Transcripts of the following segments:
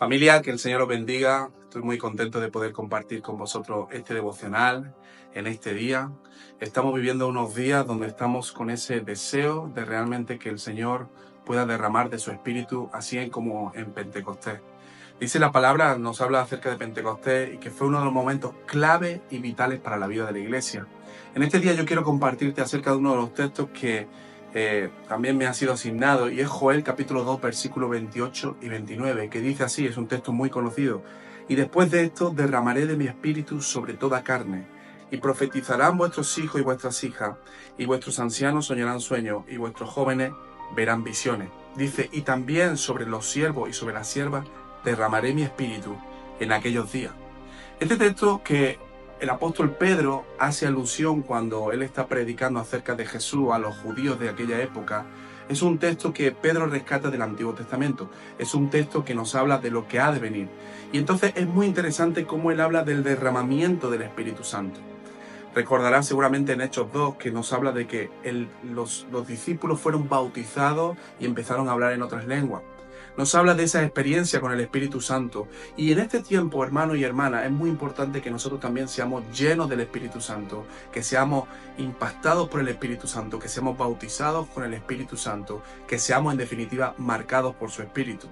Familia, que el Señor os bendiga. Estoy muy contento de poder compartir con vosotros este devocional en este día. Estamos viviendo unos días donde estamos con ese deseo de realmente que el Señor pueda derramar de su Espíritu, así como en Pentecostés. Dice la palabra, nos habla acerca de Pentecostés y que fue uno de los momentos clave y vitales para la vida de la iglesia. En este día yo quiero compartirte acerca de uno de los textos que también me ha sido asignado, y es Joel capítulo 2 versículos 28 y 29, que dice así, es un texto muy conocido: y después de esto derramaré de mi espíritu sobre toda carne, y profetizarán vuestros hijos y vuestras hijas, y vuestros ancianos soñarán sueños, y vuestros jóvenes verán visiones. Dice, y también sobre los siervos y sobre las siervas derramaré mi espíritu en aquellos días. Este texto que el apóstol Pedro hace alusión cuando él está predicando acerca de Jesús a los judíos de aquella época, es un texto que Pedro rescata del Antiguo Testamento. Es un texto que nos habla de lo que ha de venir. Y entonces es muy interesante cómo él habla del derramamiento del Espíritu Santo. Recordará seguramente en Hechos 2 que nos habla de que los discípulos fueron bautizados y empezaron a hablar en otras lenguas. Nos habla de esa experiencia con el Espíritu Santo. Y en este tiempo, hermanos y hermanas, es muy importante que nosotros también seamos llenos del Espíritu Santo, que seamos impactados por el Espíritu Santo, que seamos bautizados con el Espíritu Santo, que seamos en definitiva marcados por su Espíritu.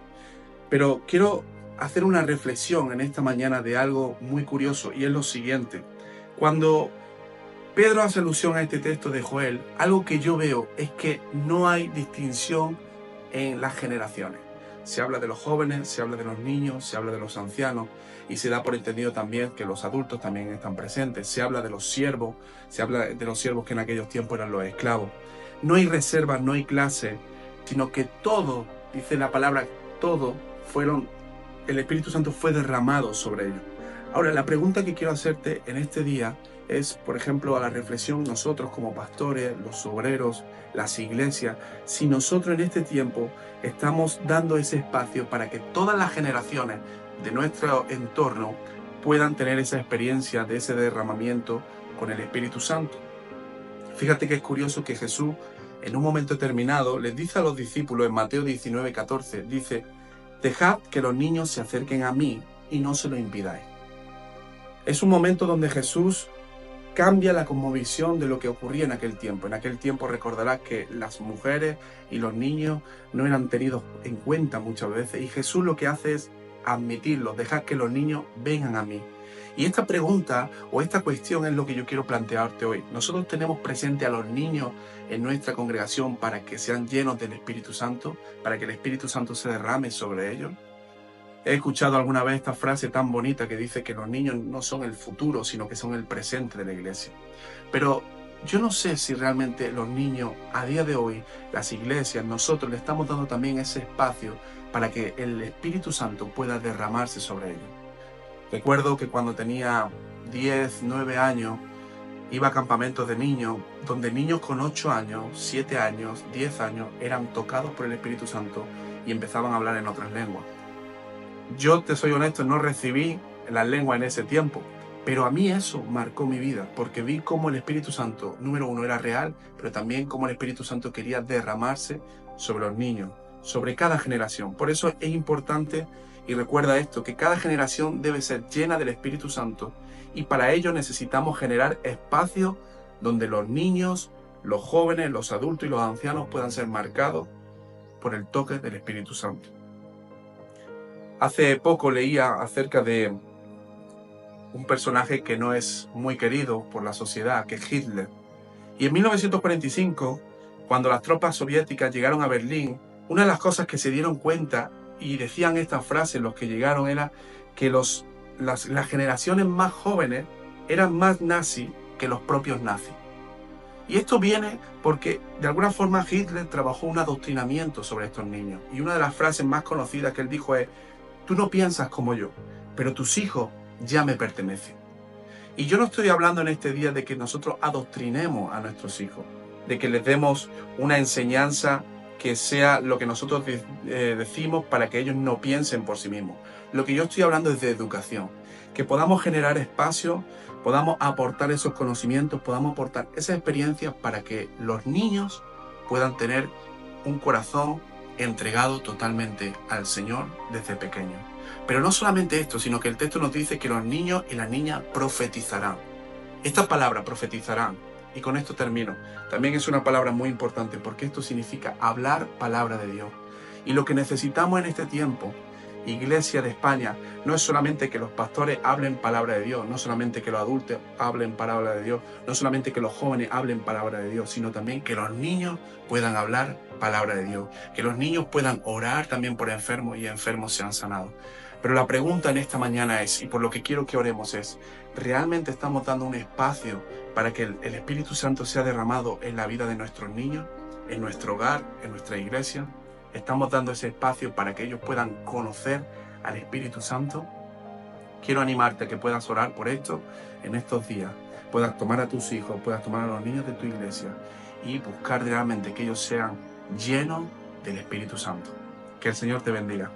Pero quiero hacer una reflexión en esta mañana de algo muy curioso, y es lo siguiente. Cuando Pedro hace alusión a este texto de Joel, algo que yo veo es que no hay distinción en las generaciones. Se habla de los jóvenes, se habla de los niños, se habla de los ancianos, y se da por entendido también que los adultos también están presentes. Se habla de los siervos, se habla de los siervos que en aquellos tiempos eran los esclavos. No hay reservas, no hay clase, sino que todo, dice la palabra, todo el Espíritu Santo fue derramado sobre ellos. Ahora, la pregunta que quiero hacerte en este día es, por ejemplo, a la reflexión, nosotros como pastores, los obreros, las iglesias, si nosotros en este tiempo estamos dando ese espacio para que todas las generaciones de nuestro entorno puedan tener esa experiencia de ese derramamiento con el Espíritu Santo. Fíjate que es curioso que Jesús, en un momento determinado, les dice a los discípulos en Mateo 19:14, dice, dejad que los niños se acerquen a mí y no se lo impidáis. Es un momento donde Jesús cambia la cosmovisión de lo que ocurría en aquel tiempo. En aquel tiempo recordarás que las mujeres y los niños no eran tenidos en cuenta muchas veces, y Jesús lo que hace es admitirlos, dejar que los niños vengan a mí. Y esta pregunta o esta cuestión es lo que yo quiero plantearte hoy. Nosotros tenemos presente a los niños en nuestra congregación para que sean llenos del Espíritu Santo, para que el Espíritu Santo se derrame sobre ellos. He escuchado alguna vez esta frase tan bonita que dice que los niños no son el futuro, sino que son el presente de la iglesia. Pero yo no sé si realmente los niños, a día de hoy, las iglesias, nosotros le estamos dando también ese espacio para que el Espíritu Santo pueda derramarse sobre ellos. Recuerdo que cuando tenía 10, 9 años, iba a campamentos de niños, donde niños con 8 años, 7 años, 10 años, eran tocados por el Espíritu Santo y empezaban a hablar en otras lenguas. Yo, te soy honesto, no recibí la lengua en ese tiempo, pero a mí eso marcó mi vida, porque vi cómo el Espíritu Santo, número uno, era real, pero también cómo el Espíritu Santo quería derramarse sobre los niños, sobre cada generación. Por eso es importante, y recuerda esto, que cada generación debe ser llena del Espíritu Santo, y para ello necesitamos generar espacios donde los niños, los jóvenes, los adultos y los ancianos puedan ser marcados por el toque del Espíritu Santo. Hace poco leía acerca de un personaje que no es muy querido por la sociedad, que es Hitler. Y en 1945, cuando las tropas soviéticas llegaron a Berlín, una de las cosas que se dieron cuenta, y decían esta frase los que llegaron, era que las generaciones más jóvenes eran más nazis que los propios nazis. Y esto viene porque de alguna forma Hitler trabajó un adoctrinamiento sobre estos niños. Y una de las frases más conocidas que él dijo es: tú no piensas como yo, pero tus hijos ya me pertenecen. Y yo no estoy hablando en este día de que nosotros adoctrinemos a nuestros hijos, de que les demos una enseñanza que sea lo que nosotros decimos para que ellos no piensen por sí mismos. Lo que yo estoy hablando es de educación, que podamos generar espacios, podamos aportar esos conocimientos, podamos aportar esas experiencias para que los niños puedan tener un corazón entregado totalmente al Señor desde pequeño. Pero no solamente esto, sino que el texto nos dice que los niños y las niñas profetizarán. Esta palabra profetizarán, y con esto termino, también es una palabra muy importante porque esto significa hablar palabra de Dios. Y lo que necesitamos en este tiempo, Iglesia de España, no es solamente que los pastores hablen palabra de Dios, no solamente que los adultos hablen palabra de Dios, no solamente que los jóvenes hablen palabra de Dios, sino también que los niños puedan hablar palabra de Dios, que los niños puedan orar también por enfermos y enfermos sean sanados. Pero la pregunta en esta mañana es, y por lo que quiero que oremos es, ¿realmente estamos dando un espacio para que el Espíritu Santo sea derramado en la vida de nuestros niños, en nuestro hogar, en nuestra iglesia? ¿Estamos dando ese espacio para que ellos puedan conocer al Espíritu Santo? Quiero animarte a que puedas orar por esto en estos días. Puedas tomar a tus hijos, puedas tomar a los niños de tu iglesia y buscar realmente que ellos sean llenos del Espíritu Santo. Que el Señor te bendiga.